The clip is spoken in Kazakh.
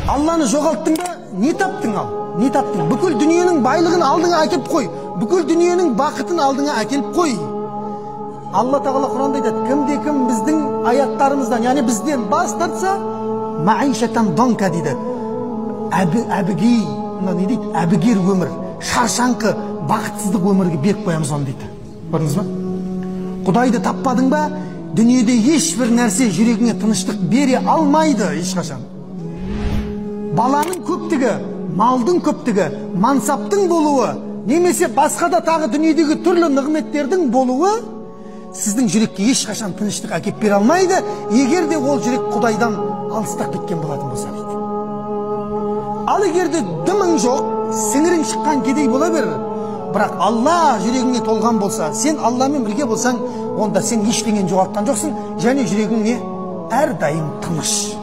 Алланы жоғалттың да, не таптың ал? Не таптың? Бүкіл дүниенің байлығын алдыңа әкеліп қой. Бүкіл дүниенің бақытын алдыңа әкеліп қой. Алла Тағала Құранда айтады, кімде-кім біздің аяттарымыздан, яғни бізден бас тартса, маишатан донка дейді. Әбігей, не дейді? Әбігер өмір, шаршаңқы, бақытсыздық өмірге беріп қоямыз оны дейді. Көрдіңіз ба? Құдайды таппадың ба, дүниеде ешбір нәрсе жүрегіңе тыныштық бере алмайды ешқашан. Баланың көптігі, малдың көптігі, мансаптың болуы, немесе басқа да тағы дүниедегі түрлі нығметтердің болуы сіздің жүрекке ешқашан тыныштық әкеп бере алмайды, егер де ол жүрек Құдайдан алыстап кеткен болатын болса дейді. Ал егер де дымың жоқ, сіңірің шыққан кедей бола бер, бірақ Алла жүрегіңе толған болса, сен Алламен бірге болсаң, онда сен ештеңені жоғалтқан жоқсың, және жүрегіңе әрдайым тыныш.